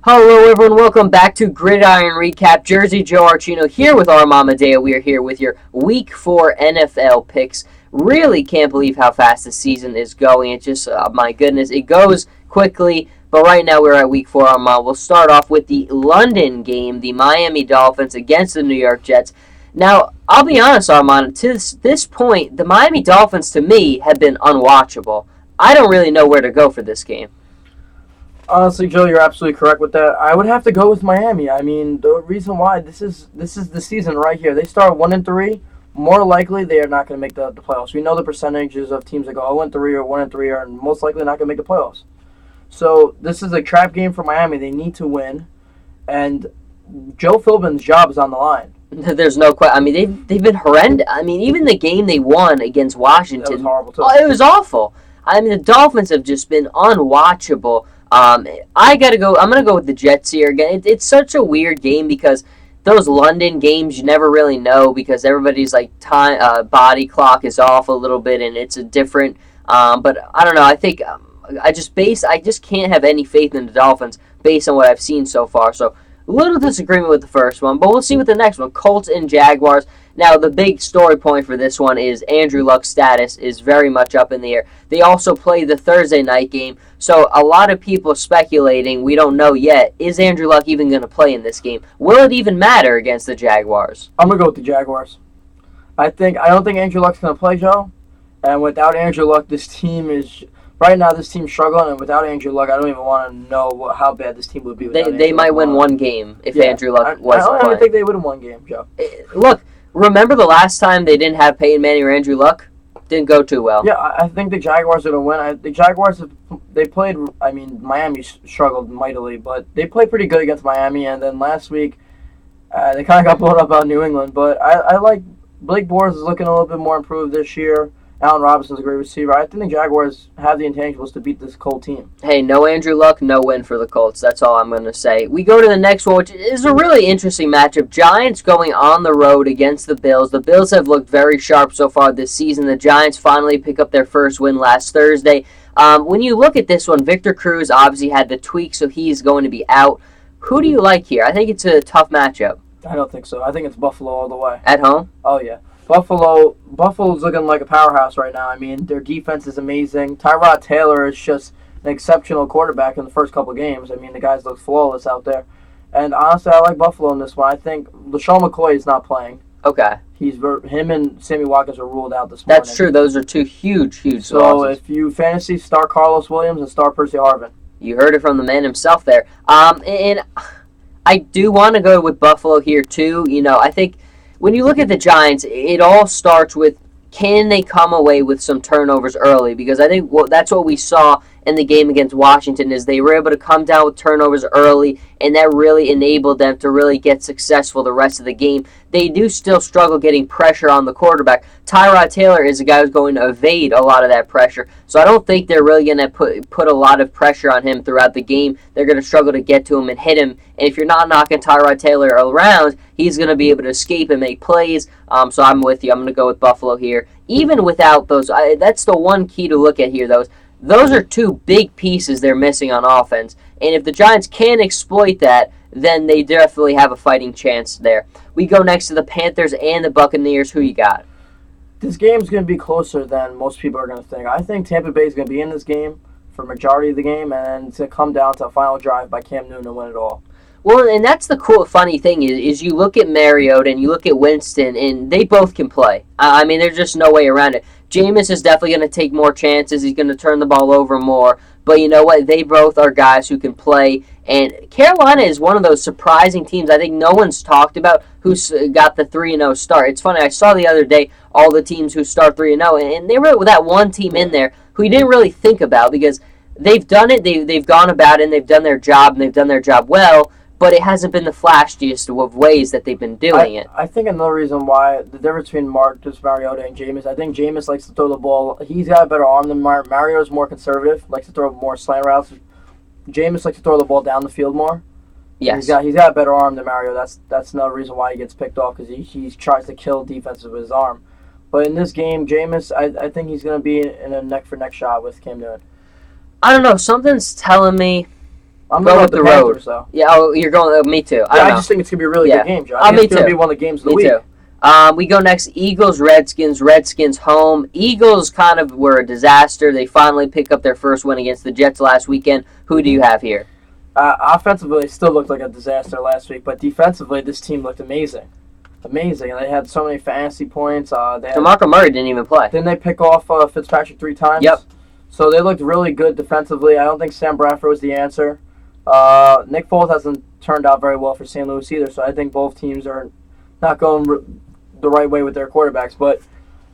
Hello, everyone. Welcome back to Gridiron Recap. Jersey Joe Archino here with Armand Medea. We are here with your Week 4 NFL picks. Really can't believe how fast the season is going. It's just, my goodness, it goes quickly. But right now we're at Week 4, Armand. We'll start off with the London game, the Miami Dolphins against the New York Jets. Now, I'll be honest, Armand, to this point, the Miami Dolphins, to me, have been unwatchable. I don't really know where to go for this game. Honestly, Joe, you're absolutely correct with that. I would have to go with Miami. I mean, the reason why this is the season right here. They start 1-3. More likely, they are not going to make the playoffs. We know the percentages of teams that go 0-3 or 1-3 are most likely not going to make the playoffs. So this is a trap game for Miami. They need to win, and Joe Philbin's job is on the line. There's no question. I mean, they've been horrendous. I mean, even the game they won against Washington, That was horrible too. oh, it was awful. I mean, the Dolphins have just been unwatchable. I gotta go. I'm gonna go with the Jets here again. It's such a weird game because those London games you never really know because everybody's like time body clock is off a little bit and it's a different. But I don't know. I think I just can't have any faith in the Dolphins based on what I've seen so far. So a little disagreement with the first one, but we'll see with the next one. Colts and Jaguars. Now, the big story point for this one is Andrew Luck's status is very much up in the air. They also play the Thursday night game, so a lot of people speculating, we don't know yet, is Andrew Luck even going to play in this game? Will it even matter against the Jaguars? I'm gonna go with the Jaguars. I don't think Andrew Luck's gonna play, Joe. And without Andrew Luck, this team is right now. This team's struggling, and without Andrew Luck, I don't even want to know how bad this team would be. They might win one game if Andrew Luck wasn't I playing. don't think they would have won game, Joe. Look, remember the last time they didn't have Peyton Manning or Andrew Luck? Didn't go too well. Yeah, I think the Jaguars are going to win. The Jaguars, they played, I mean, Miami struggled mightily, but they played pretty good against Miami. And then last week, they kind of got blown up out New England. But I like Blake Bortles is looking a little bit more improved this year. Allen Robinson's a great receiver. I think the Jaguars have the intangibles to beat this Colt team. Hey, no Andrew Luck, no win for the Colts. That's all I'm going to say. We go to the next one, which is a really interesting matchup. Giants going on the road against the Bills. The Bills have looked very sharp so far this season. The Giants finally pick up their first win last Thursday. When you look at this one, Victor Cruz obviously had the tweak, so he's going to be out. Who do you like here? I think it's a tough matchup. I don't think so. I think it's Buffalo all the way. At home? Oh, yeah. Buffalo's looking like a powerhouse right now. I mean, their defense is amazing. Tyrod Taylor is just an exceptional quarterback in the first couple games. I mean, the guys look flawless out there. And honestly, I like Buffalo in this one. I think LaShawn McCoy is not playing. Okay. Him and Sammy Watkins are ruled out this That's morning. true. Those are two huge So losses. if you fantasy, start Carlos Williams and start Percy Harvin. You heard it from the man himself there. And I do want to go with Buffalo here, too. You know, I think when you look at the Giants, it all starts with can they come away with some turnovers early? Because I think that's what we saw in the game against Washington is they were able to come down with turnovers early, and that really enabled them to really get successful the rest of the game. They do still struggle getting pressure on the quarterback. Tyrod Taylor is a guy who's going to evade a lot of that pressure, so I don't think they're really going to put a lot of pressure on him throughout the game. They're going to struggle to get to him and hit him, and if you're not knocking Tyrod Taylor around, he's going to be able to escape and make plays. So I'm with you. I'm going to go with Buffalo here. Even without those, that's the one key to look at here, though. Those are two big pieces they're missing on offense. And if the Giants can exploit that, then they definitely have a fighting chance there. We go next to the Panthers and the Buccaneers. Who you got? This game's going to be closer than most people are going to think. I think Tampa Bay is going to be in this game for majority of the game, and it's going to come down to a final drive by Cam Newton to win it all. Well, and that's the cool, funny thing is you look at Mariota and you look at Winston, and they both can play. I mean, there's just no way around it. Jameis is definitely going to take more chances. He's going to turn the ball over more. But you know what? They both are guys who can play. And Carolina is one of those surprising teams I think no one's talked about who's got the 3-0 start. It's funny. I saw the other day all the teams who start 3-0, and they were with that one team in there who you didn't really think about because they've done it. They've gone about it, and they've done their job, and they've done their job well. But it hasn't been the flashiest of ways that they've been doing it. I think another reason why the difference between Marcus Mariota and Jameis, I think Jameis likes to throw the ball. He's got a better arm than Mariota's more conservative, likes to throw more slant routes. Jameis likes to throw the ball down the field more. Yes. He's got a better arm than Mariota. That's another reason why he gets picked off because he tries to kill defenses with his arm. But in this game, Jameis, I think he's going to be in a neck-for-neck shot with Cam Newton. I don't know. Something's telling me I'm Go going with with the Panthers, road. though. Yeah, oh, you're going. Me too. I Yeah, don't I know. just think it's going to be a really Yeah. good game, Joe. I think Me it's going to too. be one of the games of the Me week. too. We go next. Eagles, Redskins. Redskins home. Eagles kind of were a disaster. They finally pick up their first win against the Jets last weekend. Who do you have here? Offensively, it still looked like a disaster last week, but defensively, this team looked amazing. Amazing. And they had so many fantasy points. DeMarco Murray didn't even play. Didn't they pick off Fitzpatrick 3 times? Yep. So they looked really good defensively. I don't think Sam Bradford was the answer. Nick Foles hasn't turned out very well for St. Louis either, so I think both teams are not going the right way with their quarterbacks. But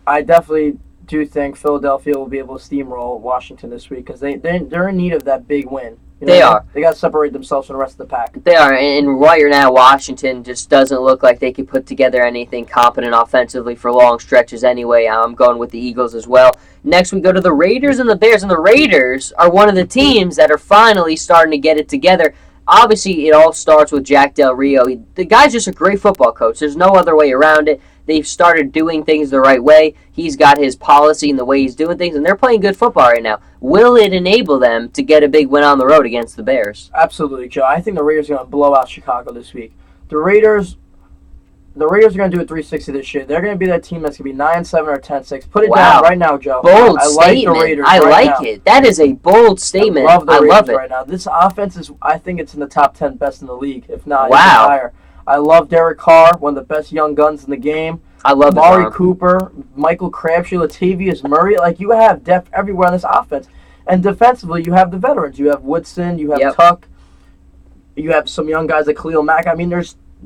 I definitely do think Philadelphia will be able to steamroll Washington this week because they're in need of that big win. You know They what I mean? are. They got to separate themselves from the rest of the pack. They are, and right now, Washington just doesn't look like they could put together anything competent offensively for long stretches anyway. I'm going with the Eagles as well. Next, we go to the Raiders and the Bears, and the Raiders are one of the teams that are finally starting to get it together. Obviously, it all starts with Jack Del Rio. The guy's just a great football coach. There's no other way around it. They've started doing things the right way. He's got his policy and the way he's doing things, and they're playing good football right now. Will it enable them to get a big win on the road against the Bears? Absolutely, Joe. I think the Raiders are going to blow out Chicago this week. The Raiders are going to do a 360 this year. They're going to be that team that's going to be 9-7 or 10-6. Put it down right now, Joe. Bold I statement. like the Raiders I right like now. it. That is a bold statement. I love it right now. This offense is, I think it's in the top 10 best in the league, if not Wow. even higher. I love Derek Carr, one of the best young guns in the game. I love Amari Cooper, Michael Crabtree, Latavius Murray. Like, you have depth everywhere on this offense. And defensively, you have the veterans. You have Woodson, you have Tuck, you have some young guys like Khalil Mack. I mean,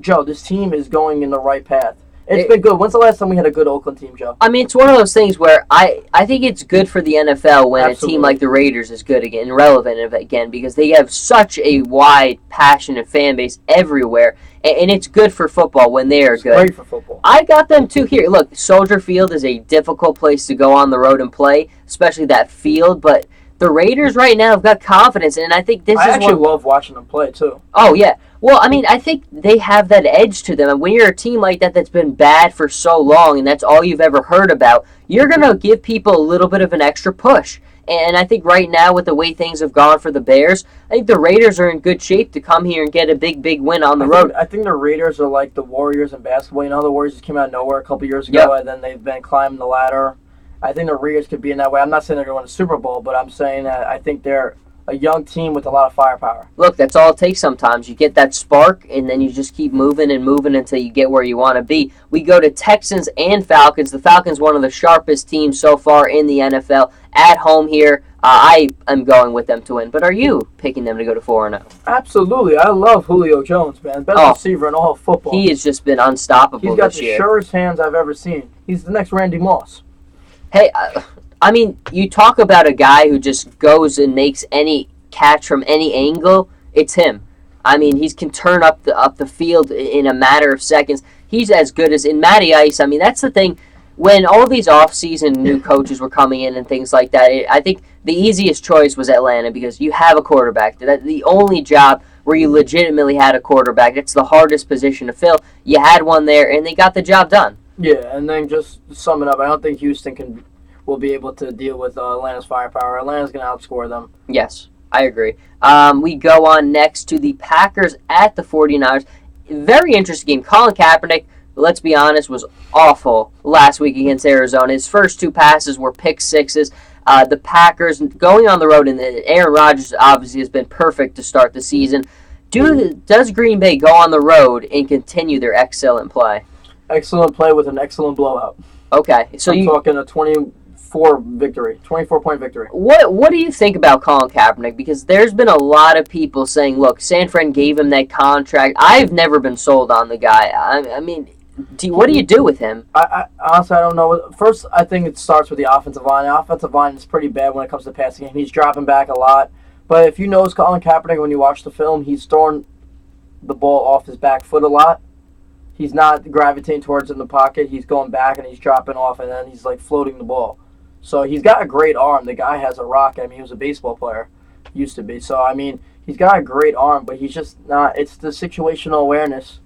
Joe, this team is going in the right path. It's been good. When's the last time we had a good Oakland team, Joe? I mean, it's one of those things where I think it's good for the NFL when Absolutely. a team like the Raiders is good again, relevant again, because they have such a wide, passionate fan base everywhere, and it's good for football when they are good. Great for football. I got them too here. Look, Soldier Field is a difficult place to go on the road and play, especially that field, but the Raiders right now have got confidence, and I think this is I actually love watching them play, too. Oh, yeah. Well, I mean, I think they have that edge to them. And when you're a team like that that's been bad for so long and that's all you've ever heard about, you're going to give people a little bit of an extra push. And I think right now, with the way things have gone for the Bears, I think the Raiders are in good shape to come here and get a big, big win on the road. I think the Raiders are like the Warriors in basketball. You know, the Warriors just came out of nowhere a couple years ago, and then they've been climbing the ladder. I think the Raiders could be in that way. I'm not saying they're going to win a Super Bowl, but I'm saying that I think they're a young team with a lot of firepower. Look, that's all it takes sometimes. You get that spark, and then you just keep moving and moving until you get where you want to be. We go to Texans and Falcons. The Falcons, one of the sharpest teams so far in the NFL. At home here, I am going with them to win. But are you picking them to go to 4-0? Absolutely. I love Julio Jones, man. Best receiver in all of football. He has just been unstoppable this year. He's got the surest hands I've ever seen. He's the next Randy Moss. Hey, I mean, you talk about a guy who just goes and makes any catch from any angle. It's him. I mean, he can turn up the field in a matter of seconds. He's as good as in Matty Ice. I mean, that's the thing. When all these off-season new coaches were coming in and things like that, I think the easiest choice was Atlanta because you have a quarterback. That's the only job where you legitimately had a quarterback. It's the hardest position to fill. You had one there, and they got the job done. Yeah, and then just to sum it up, I don't think Houston will be able to deal with Atlanta's firepower. Atlanta's going to outscore them. Yes, I agree. We go on next to the Packers at the 49ers. Very interesting game. Colin Kaepernick, let's be honest, was awful last week against Arizona. His first two passes were pick sixes. The Packers going on the road, and Aaron Rodgers obviously has been perfect to start the season. Does Green Bay go on the road and continue their excellent play? Excellent play with an excellent blowout. Okay, so I'm talking a 24-point victory. What do you think about Colin Kaepernick? Because there's been a lot of people saying, look, San Fran gave him that contract. I've never been sold on the guy. I mean, what do you do with him? I honestly, I don't know. First, I think it starts with the offensive line. The offensive line is pretty bad when it comes to passing game. He's dropping back a lot. But if you notice Colin Kaepernick, when you watch the film, he's throwing the ball off his back foot a lot. He's not gravitating towards in the pocket. He's going back and he's dropping off, and then he's like floating the ball. So he's got a great arm. The guy has a rocket. I mean, he was a baseball player, used to be. So I mean, he's got a great arm, but he's just not. It's the situational awareness.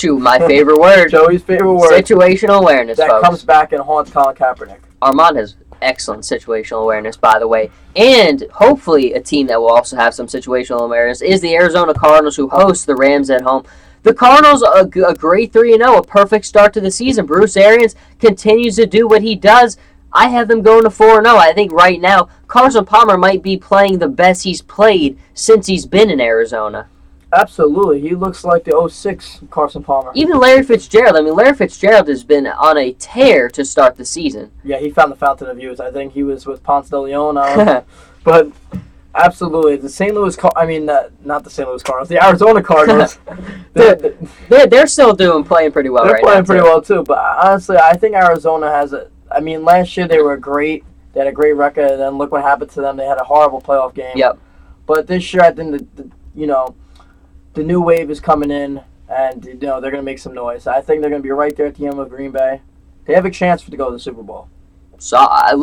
My favorite word. Joey's favorite word. Situational awareness, that folks. comes back and haunts Colin Kaepernick. Armand has excellent situational awareness, by the way. And hopefully a team that will also have some situational awareness is the Arizona Cardinals, who host the Rams at home. The Cardinals, a great 3-0, a perfect start to the season. Bruce Arians continues to do what he does. I have them going to 4-0. I think right now Carson Palmer might be playing the best he's played since he's been in Arizona. Absolutely. He looks like the '06 Carson Palmer. Even Larry Fitzgerald. I mean, Larry Fitzgerald has been on a tear to start the season. Yeah, he found the fountain of youth. I think he was with Ponce de Leon. But absolutely, the St. Louis not the St. Louis Cardinals, the Arizona Cardinals. they're still playing pretty well right now. They're playing pretty well, too. But honestly, I think Arizona has last year they were great. They had a great record, and then look what happened to them. They had a horrible playoff game. Yep. But this year, I think the new wave is coming in, and they're going to make some noise. I think they're going to be right there at the end of Green Bay. They have a chance to go to the Super Bowl. So I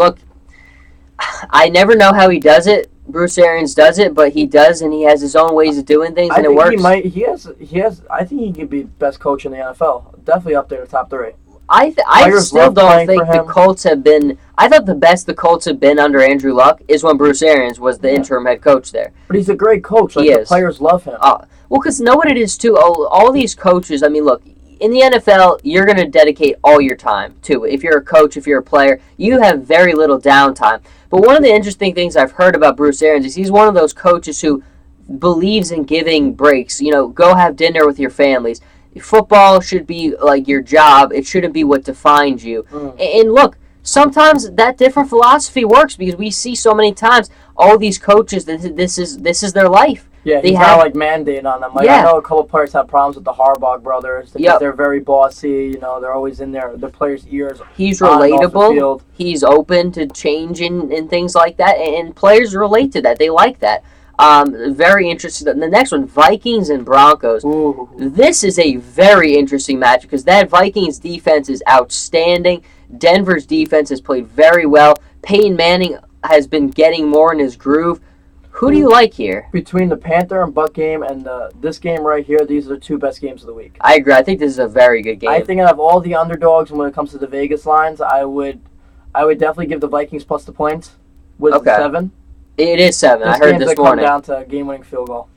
never know how he does it. Bruce Arians does it, but he does, and he has his own ways of doing things, and it works. I think he could be best coach in the NFL. Definitely up there in the top 3. I still don't think the Colts have been. I thought the best the Colts have been under Andrew Luck is when Bruce Arians was the interim head coach there. But he's a great coach. The players love him. Well, because know what it is too. All these coaches. I mean, look, in the NFL, you're going to dedicate all your time to it. If you're a coach, if you're a player, you have very little downtime. But one of the interesting things I've heard about Bruce Arians is he's one of those coaches who believes in giving breaks. Go have dinner with your families. Football should be like your job. It shouldn't be what defines you. And look, sometimes that different philosophy works because we see so many times all these coaches that this is their life. Yeah, he's not mandating on them. I know a couple of players have problems with the Harbaugh brothers because they're very bossy. They're always in the players' ears. He's relatable. He's open to changing and things like that, and players relate to that. They like that. Very interested. The next one, Vikings and Broncos. Ooh. This is a very interesting match because that Vikings defense is outstanding. Denver's defense has played very well. Peyton Manning has been getting more in his groove. Who do you like here? Between the Panther and Buck game and this game right here, these are the 2 best games of the week. I agree. I think this is a very good game. I think out of all the underdogs when it comes to the Vegas lines, I would definitely give the Vikings plus the points with 7. It is 7. I heard this morning. Come down to a game-winning field goal.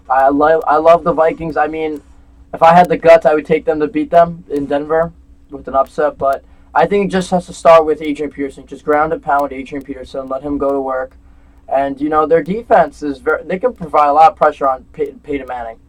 I love the Vikings. I mean, if I had the guts, I would take them to beat them in Denver with an upset. But I think it just has to start with Adrian Peterson. Just ground and pound with Adrian Peterson. Let him go to work. And, their defense is they can provide a lot of pressure on Peyton Manning.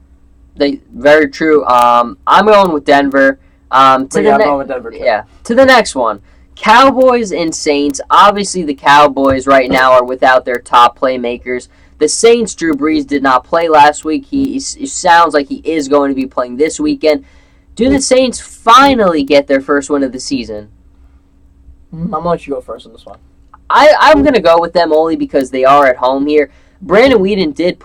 Very true. I'm going with Denver. I'm going with Denver, too. Yeah. To the next one. Cowboys and Saints. Obviously, the Cowboys right now are without their top playmakers. The Saints, Drew Brees did not play last week. He sounds like he is going to be playing this weekend. Do the Saints finally get their first win of the season? I'm going to let you go first on this one. I'm going to go with them only because they are at home here. Brandon Weeden did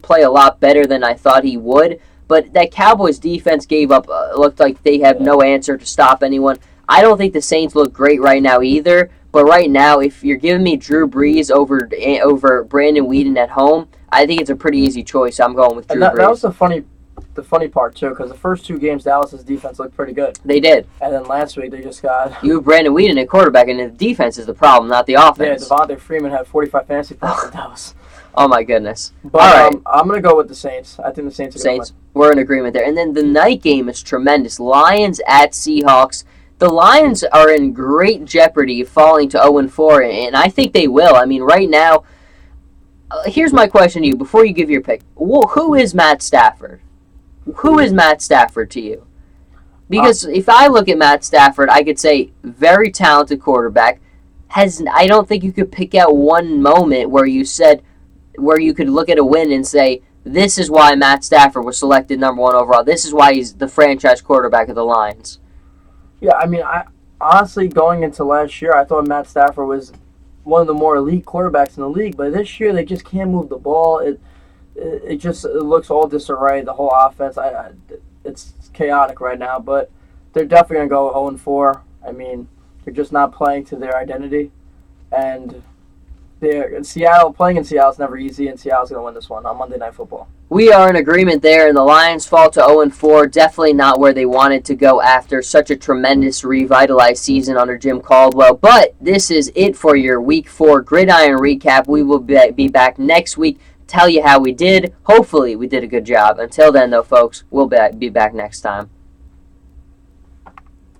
play a lot better than I thought he would, but that Cowboys defense gave up. Looked like they have no answer to stop anyone. I don't think the Saints look great right now either, but right now, if you're giving me Drew Brees over Brandon Weeden at home, I think it's a pretty easy choice. I'm going with Drew Brees. That was the funny part, too, because the first 2 games, Dallas' defense looked pretty good. They did. And then last week, they just got... You have Brandon Weeden at quarterback, and the defense is the problem, not the offense. Yeah, Devontae Freeman had 45 fantasy points in Dallas. Oh, my goodness. But all right. I'm going to go with the Saints. I think the Saints are going to win. We're in agreement there. And then the night game is tremendous. Lions at Seahawks. The Lions are in great jeopardy of falling to 0-4, and I think they will. I mean, right now, here's my question to you before you give your pick. Who is Matt Stafford? Who is Matt Stafford to you? Because if I look at Matt Stafford, I could say very talented quarterback. I don't think you could pick out one moment where you could look at a win and say, this is why Matt Stafford was selected number 1 overall. This is why he's the franchise quarterback of the Lions. Yeah, I mean, I honestly, going into last year, I thought Matt Stafford was one of the more elite quarterbacks in the league. But this year, they just can't move the ball. It looks all disarray. The whole offense, it's chaotic right now. But they're definitely going to go 0-4. I mean, they're just not playing to their identity. And Seattle playing in Seattle is never easy, and Seattle's gonna win this one on Monday Night Football. We are in agreement there, and the Lions fall to 0-4. Definitely not where they wanted to go after such a tremendous revitalized season under Jim Caldwell. But this is it for your Week 4 Gridiron recap. We will be back next week, tell you how we did. Hopefully we did a good job. Until then, though, folks, we'll be back next time.